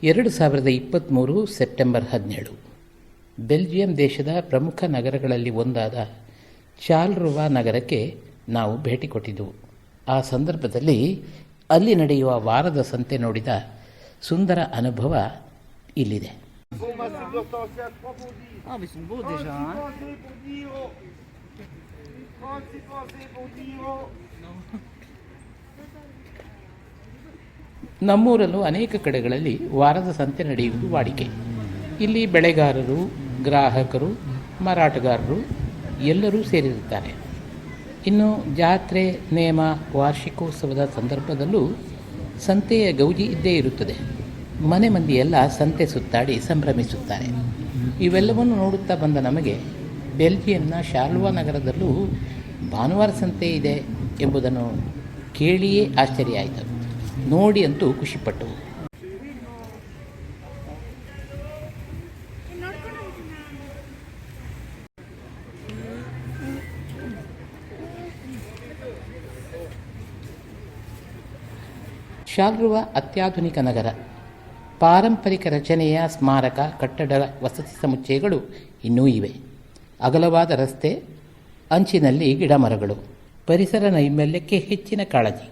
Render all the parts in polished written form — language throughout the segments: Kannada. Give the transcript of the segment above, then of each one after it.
2023 ಸೆಪ್ಟೆಂಬರ್ 17 ಬೆಲ್ಜಿಯಂ ದೇಶದ ಪ್ರಮುಖ ನಗರಗಳಲ್ಲಿ ಒಂದಾದ ಚಾರ್ಲರ್ವಾ ನಗರಕ್ಕೆ ನಾವು ಭೇಟಿ ಕೊಟ್ಟಿದ್ದೆವು. ಆ ಸಂದರ್ಭದಲ್ಲಿ ಅಲ್ಲಿ ನಡೆಯುವ ವಾರದ ಸಂತೆ ನೋಡಿದ ಸುಂದರ ಅನುಭವ ಇಲ್ಲಿದೆ. ನಮ್ಮೂರಲ್ಲೂ ಅನೇಕ ಕಡೆಗಳಲ್ಲಿ ವಾರದ ಸಂತೆ ನಡೆಯುವುದು ವಾಡಿಕೆ. ಇಲ್ಲಿ ಬೆಳೆಗಾರರು, ಗ್ರಾಹಕರು, ಮಾರಾಟಗಾರರು ಎಲ್ಲರೂ ಸೇರಿರುತ್ತಾರೆ. ಇನ್ನು ಜಾತ್ರೆ, ನೇಮ, ವಾರ್ಷಿಕೋತ್ಸವದ ಸಂದರ್ಭದಲ್ಲೂ ಸಂತೆಯ ಗೌಜಿ ಇದ್ದೇ ಇರುತ್ತದೆ. ಮನೆ ಮಂದಿಯೆಲ್ಲ ಸಂತೆ ಸುತ್ತಾಡಿ ಸಂಭ್ರಮಿಸುತ್ತಾರೆ. ಇವೆಲ್ಲವನ್ನು ನೋಡುತ್ತಾ ಬಂದ ನಮಗೆ ಬೆಲ್ಜಿಯಂನ ಶಾರ್ಲರ್ವಾ ನಗರದಲ್ಲೂ ಭಾನುವಾರ ಸಂತೆ ಇದೆ ಎಂಬುದನ್ನು ಕೇಳಿಯೇ ಆಶ್ಚರ್ಯ ಆಯಿತು. ನೋಡಿ ಅಂತೂ ಖುಷಿಪಟ್ಟು. ಶಾರ್ಲರ್ವಾ ಅತ್ಯಾಧುನಿಕ ನಗರ. ಪಾರಂಪರಿಕ ರಚನೆಯ ಸ್ಮಾರಕ ಕಟ್ಟಡ, ವಸತಿ ಸಮುಚ್ಚಯಗಳು ಇನ್ನೂ ಇವೆ. ಅಗಲವಾದ ರಸ್ತೆ, ಅಂಚಿನಲ್ಲಿ ಗಿಡ ಮರಗಳು, ಪರಿಸರ ನೈರ್ಮಲ್ಯಕ್ಕೆ ಹೆಚ್ಚಿನ ಕಾಳಜಿ.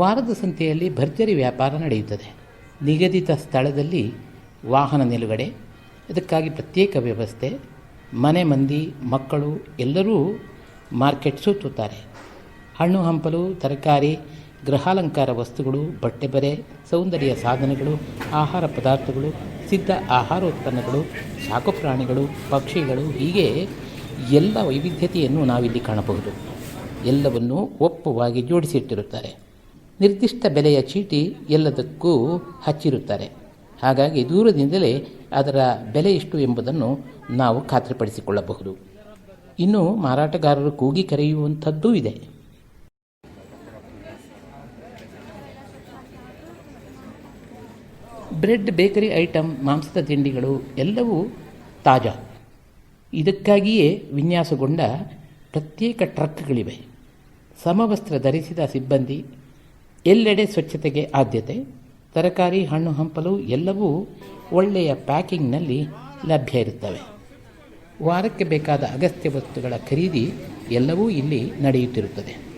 ವಾರದ ಸಂತೆಯಲ್ಲಿ ಭರ್ಜರಿ ವ್ಯಾಪಾರ ನಡೆಯುತ್ತದೆ. ನಿಗದಿತ ಸ್ಥಳದಲ್ಲಿ ವಾಹನ ನಿಲುಗಡೆ, ಇದಕ್ಕಾಗಿ ಪ್ರತ್ಯೇಕ ವ್ಯವಸ್ಥೆ. ಮನೆ ಮಂದಿ, ಮಕ್ಕಳು ಎಲ್ಲರೂ ಮಾರ್ಕೆಟ್ ಸುತ್ತುತ್ತಾರೆ. ಹಣ್ಣು ಹಂಪಲು, ತರಕಾರಿ, ಗೃಹಾಲಂಕಾರ ವಸ್ತುಗಳು, ಬಟ್ಟೆ ಬರೆ, ಸೌಂದರ್ಯ ಸಾಧನಗಳು, ಆಹಾರ ಪದಾರ್ಥಗಳು, ಸಿದ್ಧ ಆಹಾರೋತ್ಪನ್ನಗಳು, ಸಾಕು ಪ್ರಾಣಿಗಳು, ಪಕ್ಷಿಗಳು, ಹೀಗೆ ಎಲ್ಲ ವೈವಿಧ್ಯತೆಯನ್ನು ನಾವಿಲ್ಲಿ ಕಾಣಬಹುದು. ಎಲ್ಲವನ್ನೂ ಒಪ್ಪವಾಗಿ ಜೋಡಿಸಿಟ್ಟಿರುತ್ತಾರೆ. ನಿರ್ದಿಷ್ಟ ಬೆಲೆಯ ಚೀಟಿ ಎಲ್ಲದಕ್ಕೂ ಹಚ್ಚಿರುತ್ತಾರೆ. ಹಾಗಾಗಿ ದೂರದಿಂದಲೇ ಅದರ ಬೆಲೆ ಎಷ್ಟು ಎಂಬುದನ್ನು ನಾವು ಖಾತ್ರಿಪಡಿಸಿಕೊಳ್ಳಬಹುದು. ಇನ್ನು ಮಾರಾಟಗಾರರು ಕೂಗಿ ಕರೆಯುವಂಥದ್ದೂ ಇದೆ. ಬ್ರೆಡ್, ಬೇಕರಿ ಐಟಮ್, ಮಾಂಸದ ತಿಂಡಿಗಳು ಎಲ್ಲವೂ ತಾಜಾ. ಇದಕ್ಕಾಗಿಯೇ ವಿನ್ಯಾಸಗೊಂಡ ಪ್ರತ್ಯೇಕ ಟ್ರಕ್ಗಳಿವೆ. ಸಮವಸ್ತ್ರ ಧರಿಸಿದ ಸಿಬ್ಬಂದಿ, ಎಲ್ಲೆಡೆ ಸ್ವಚ್ಛತೆಗೆ ಆದ್ಯತೆ. ತರಕಾರಿ, ಹಣ್ಣು ಹಂಪಲು ಎಲ್ಲವೂ ಒಳ್ಳೆಯ ಪ್ಯಾಕಿಂಗ್ನಲ್ಲಿ ಲಭ್ಯ ಇರುತ್ತವೆ. ವಾರಕ್ಕೆ ಬೇಕಾದ ಅಗತ್ಯ ವಸ್ತುಗಳ ಖರೀದಿ ಎಲ್ಲವೂ ಇಲ್ಲಿ ನಡೆಯುತ್ತಿರುತ್ತದೆ.